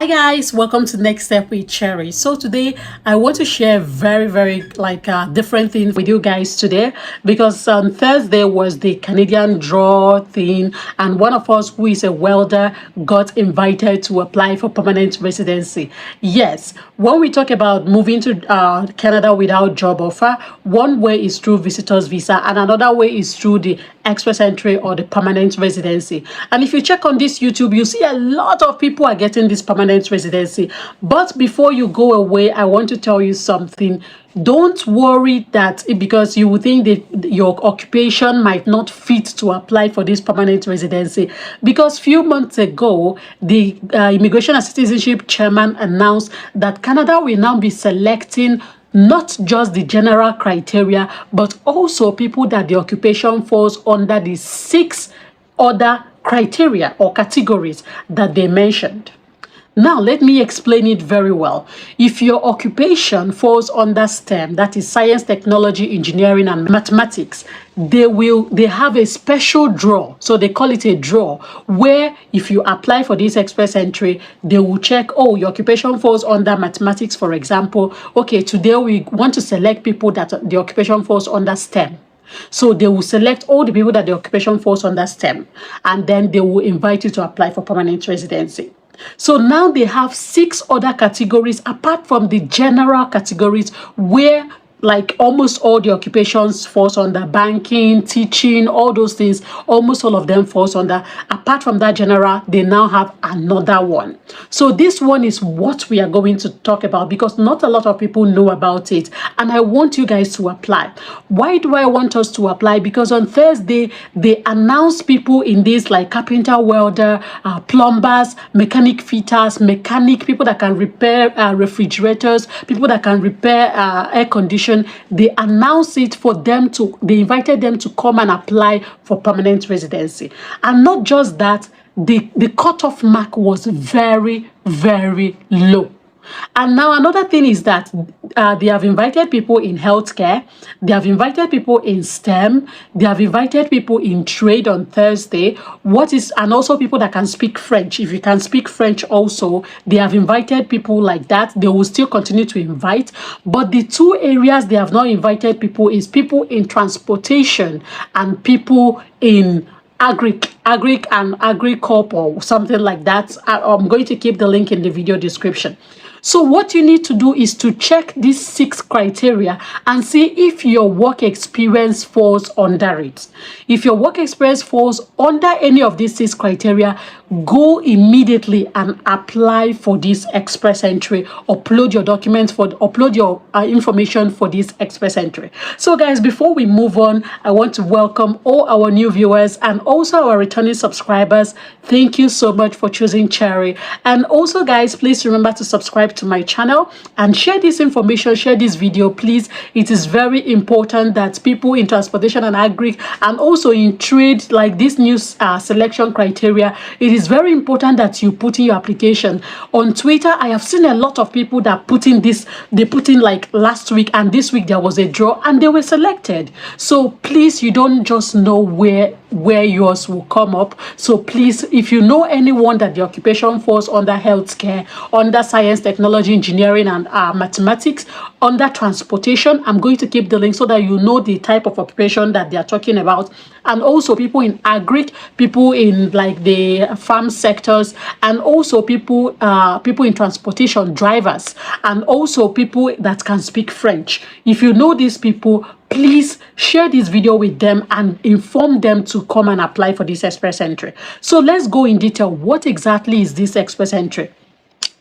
Hi guys, welcome to Next Step with Cherry. So today I want to share very different things with you guys today, because on Thursday was the Canadian draw thing, and one of us who is a welder got invited to apply for permanent residency. Yes, when we talk about moving to Canada without job offer, one way is through visitors visa and another way is through the express entry or the permanent residency. And if you check on this YouTube, you see a lot of people are getting this permanent residency. But before you go away, I want to tell you something. Don't worry that because you would think that your occupation might not fit to apply for this permanent residency, because few months ago the Immigration and Citizenship chairman announced that Canada will now be selecting not just the general criteria, but also people that the occupation falls under the 6 other criteria or categories that they mentioned. Now, let me explain it very well. If your occupation falls under STEM, that is science, technology, engineering, and mathematics, they have a special draw. So they call it a draw, where if you apply for this express entry, they will check, oh, your occupation falls under mathematics, for example. Okay, today we want to select people that the occupation falls under STEM. So they will select all the people that the occupation falls under STEM, and then they will invite you to apply for permanent residency. So now they have 6 other categories apart from the general categories, where like almost all the occupations falls under banking, teaching, all those things. Almost all of them falls under. Apart from that general, they now have another one. So this one is what we are going to talk about, because not a lot of people know about it, and I want you guys to apply. Why do I want us to apply? Because on Thursday they announced people in this, like carpenter, welder, plumbers, mechanic fitters, people that can repair refrigerators, people that can repair air conditioning. They announced it for them to, they invited them to come and apply for permanent residency. And not just that, the cutoff mark was very low. And now another thing is that they have invited people in healthcare, they have invited people in STEM, they have invited people in trade on Thursday. And also people that can speak French. If you can speak French also, they have invited people like that. They will still continue to invite. But the 2 areas they have not invited people is people in transportation and people in agric and agricorp or something like that. I'm going to keep the link in the video description. So what you need to do is to check these 6 criteria and see if your work experience falls under it. If your work experience falls under any of these 6 criteria, go immediately and apply for this express entry. Upload your documents upload your information for this express entry. So guys, before we move on, I want to welcome all our new viewers and also our returning subscribers. Thank you so much for choosing Cherry. And also guys, please remember to subscribe to my channel and share this information, share this video, please. It is very important that people in transportation and agri and also in trade, like this new selection criteria, it is very important that you put in your application. On Twitter, I have seen a lot of people that put in this, they put in like last week, and this week there was a draw and they were selected. So please, you don't just know where yours will come up. So please, if you know anyone that the occupation falls under healthcare, under science, technology, engineering, and mathematics, under transportation, I'm going to keep the link so that you know the type of occupation that they are talking about. And also people in agric, people in like the farm sectors, and also people in transportation, drivers, and also people that can speak French. If you know these people, please share this video with them and inform them to come and apply for this express entry. So let's go in detail. What exactly is this express entry?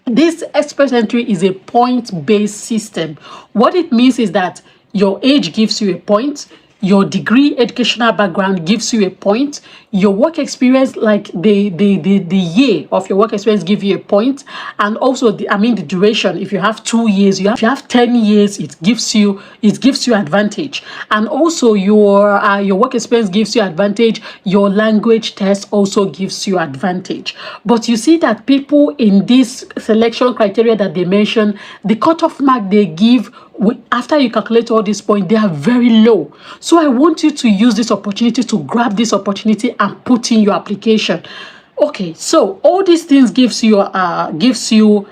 This express entry is a point-based system. What it means is that your age gives you a point, your degree, educational background gives you a point, your work experience, like the year of your work experience, give you a point, and also the duration. If you have 2 years, if you have 10 years, it gives you advantage. And also your work experience gives you advantage. Your language test also gives you advantage. But you see that people in this selection criteria that they mention, the cutoff mark they give, after you calculate all these points, they are very low. So I want you to use this opportunity, to grab this opportunity and put in your application. Okay, so all these things gives you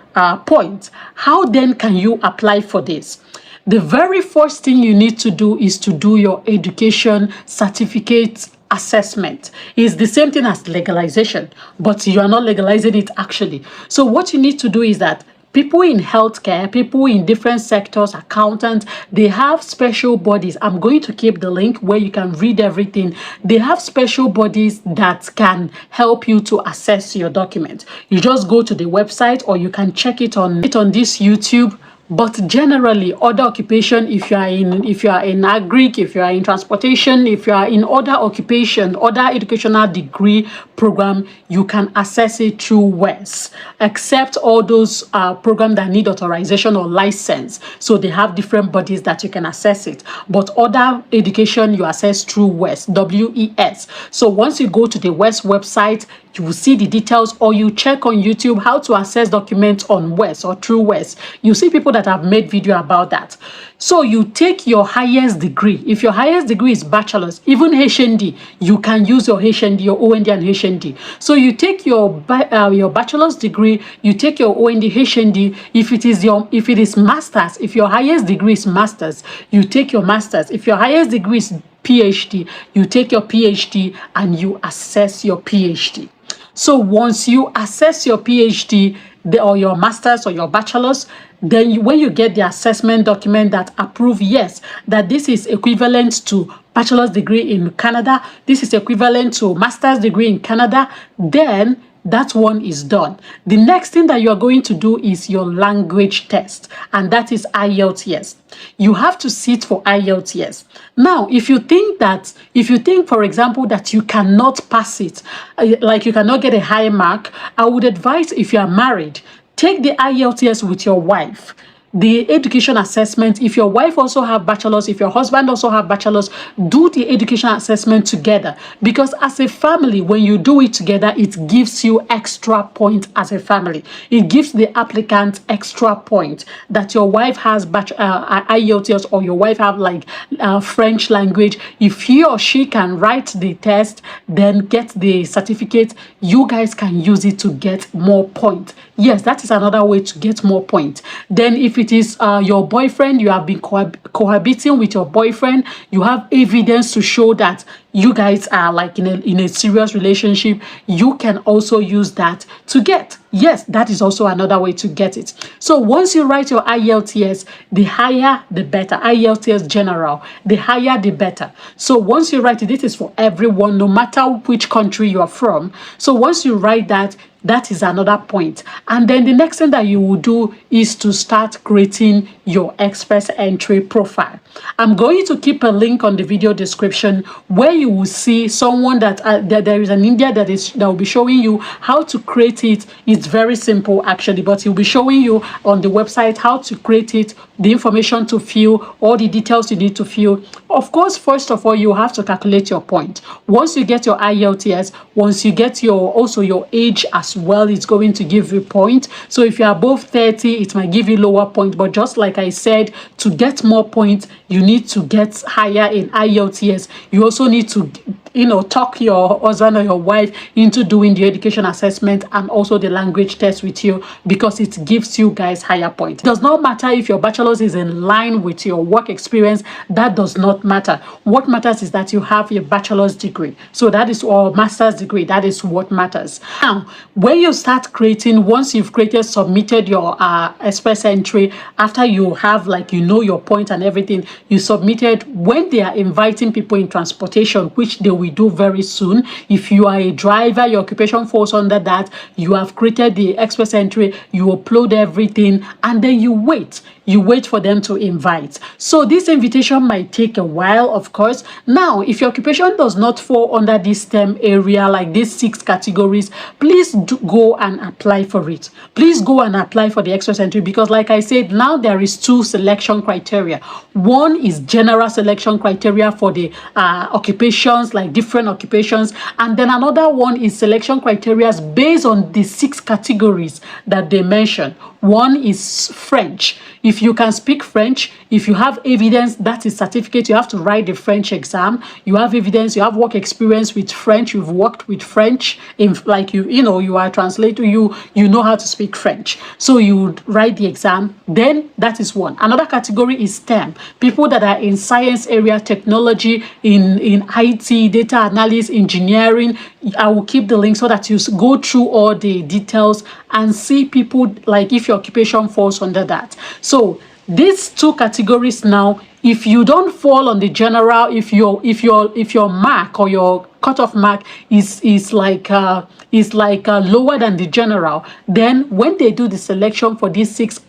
points. How then can you apply for this? The very first thing you need to do is to do your education certificate assessment. It's the same thing as legalization, but you are not legalizing it actually. So what you need to do is that people in healthcare, people in different sectors, accountants, they have special bodies. I'm going to keep the link where you can read everything. They have special bodies that can help you to assess your document. You just go to the website, or you can check it on this YouTube. But generally, other occupation, if you are in agric, if you are in transportation, if you are in other occupation, other educational degree program, you can access it through WES, except all those programs that need authorization or license. So they have different bodies that you can access it. But other education you access through WES, WES. So once you go to the WES website, you will see the details, or you check on YouTube how to access documents on WES or through WES. You see people that have made video about that. So you take your highest degree. If your highest degree is bachelor's, even HND, you can use your HND, your OND and HND. So you take your bachelor's degree, you take your OND, HND. If it is master's, if your highest degree is master's, you take your master's. If your highest degree is PhD, you take your PhD and you assess your PhD. So once you assess your PhD or your master's or your bachelor's, then when you get the assessment document that approve, yes, that this is equivalent to bachelor's degree in Canada, this is equivalent to master's degree in Canada, then that one is done. The next thing that you are going to do is your language test, and that is IELTS. You have to sit for IELTS. Now, if you think, for example, that you cannot pass it, like you cannot get a high mark, I would advise, if you are married, take the IELTS with your wife. The education assessment, if your wife also have bachelor's, if your husband also have bachelor's, do the education assessment together. Because as a family, when you do it together, it gives you extra point as a family. It gives the applicant extra point that your wife has IELTS, or your wife have like French language. If he or she can write the test, then get the certificate, you guys can use it to get more point. Yes, that is another way to get more point. Then if it is your boyfriend, you have been cohabiting with your boyfriend, you have evidence to show that you guys are like in a serious relationship, you can also use that to get. Yes, that is also another way to get it. So once you write your IELTS, the higher the better. IELTS general, the higher the better. So once you write it, this is for everyone, no matter which country you are from. So once you write that, that is another point. And then the next thing that you will do is to start creating your express entry profile. I'm going to keep a link on the video description where you will see someone that there is an India that will be showing you how to create it. It's very simple actually, but he'll be showing you on the website how to create it, the information to fill, all the details you need to fill. Of course, first of all, you have to calculate your point. Once you get your IELTS, once you get your age as well, it's going to give you point. So if you're above 30, it might give you lower point. But just like I said, to get more points, you need to get higher in IELTS. You also need to talk your husband or your wife into doing the education assessment and also the language test with you, because it gives you guys higher points. It does not matter if your bachelor's is in line with your work experience. That does not matter. What matters is that you have your bachelor's degree. So that is, or master's degree. That is what matters. Now, when you start creating, once you've submitted your express entry, after you have your point and everything, you submitted, when they are inviting people in transportation, which they will do very soon. If you are a driver, your occupation falls under that. You have created the express entry, you upload everything, and then you wait for them to invite. So this invitation might take a while, of course. Now, if your occupation does not fall under this STEM area, like these 6 categories, please go and apply for it. Please go and apply for the express entry, because like I said, now there is 2 selection criteria. One is general selection criteria for the occupations like different occupations. And then another one is selection criteria based on the 6 categories that they mention. One is French. If you can speak French, if you have evidence, that is certificate, you have to write the French exam. You have evidence, you have work experience with French, you've worked with French, in like you are a translator, you know how to speak French. So you would write the exam. Then that is one. Another category is STEM. People that are in science area, technology, in IT, data analysis, engineering. I will keep the link so that you go through all the details and see people like if your occupation falls under that. So these 2 categories now, if you don't fall on the general, if your mark or your cutoff mark is lower than the general, then when they do the selection for these 6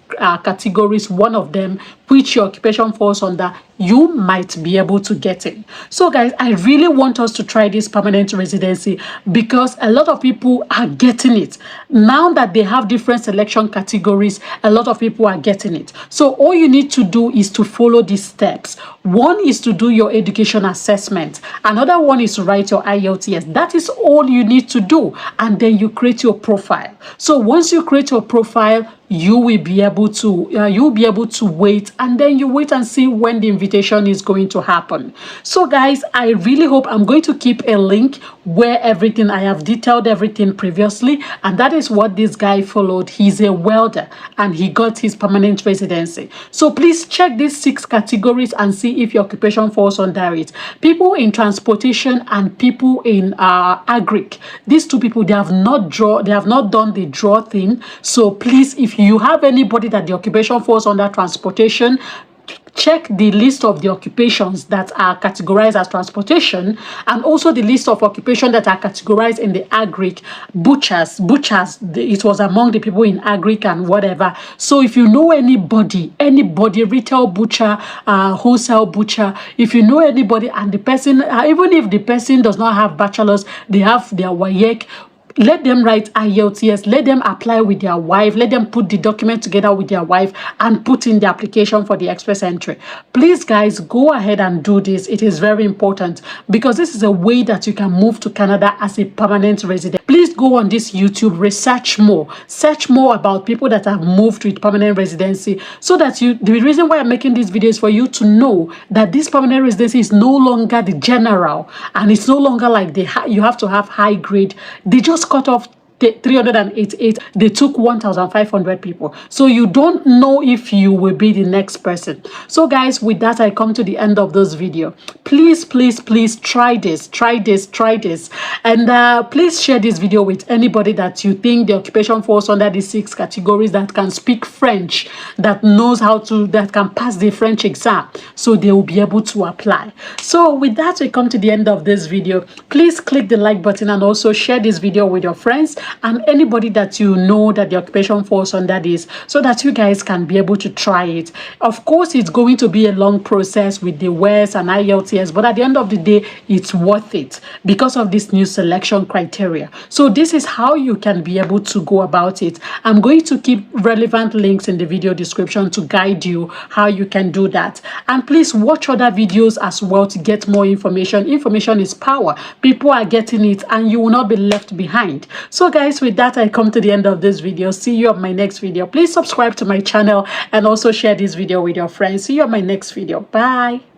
categories, one of them which your occupation falls under, you might be able to get in. So guys, I really want us to try this permanent residency because a lot of people are getting it now that they have different selection categories. A lot of people are getting it. So all you need to do is to follow these steps. One is to do your education assessment. Another one is to write your ielts. That is all you need to do, and then you create your profile. So once you create your profile, you will be able to wait, and then you wait and see when the invitation is going to happen. So guys, I really hope I'm going to keep a link where everything I have detailed everything previously, and that is what this guy followed. He's a welder and he got his permanent residency. So please check these 6 categories and see if your occupation falls under it. People in transportation and people in agric, these 2 people, they have not done the draw thing. So please, if you have anybody that the occupation falls under transportation, check the list of the occupations that are categorized as transportation, and also the list of occupations that are categorized in the agric. Butchers, it was among the people in agric and whatever. So if you know anybody, retail butcher, wholesale butcher, if you know anybody and the person, even if the person does not have bachelor's, they have their WAEC, let them write ielts, let them apply with their wife, let them put the document together with their wife and put in the application for the express entry. Please guys, go ahead and do this. It is very important because this is a way that you can move to Canada as a permanent resident. Please go on this YouTube, search more about people that have moved with permanent residency, so that the reason why I'm making these videos for you to know that this permanent residency is no longer the general, and it's no longer like you have to have high grade. They just cut off 388. They took 1,500 people. So you don't know if you will be the next person. So guys, with that, I come to the end of this video. Please try this, and please share this video with anybody that you think the occupation falls under the 6 categories, that can speak French, that can pass the French exam, so they will be able to apply. So with that, we come to the end of this video. Please click the like button and also share this video with your friends and anybody that you know that the occupation falls under this, so that you guys can be able to try it. Of course, it's going to be a long process with the WES and ielts, but at the end of the day, it's worth it because of this new selection criteria. So this is how you can be able to go about it. I'm going to keep relevant links in the video description to guide you how you can do that. And please watch other videos as well to get more information. Information is power. People are getting it and you will not be left behind. So guys, with that, I come to the end of this video. See you on my next video. Please subscribe to my channel and also share this video with your friends. See you on my next video. Bye.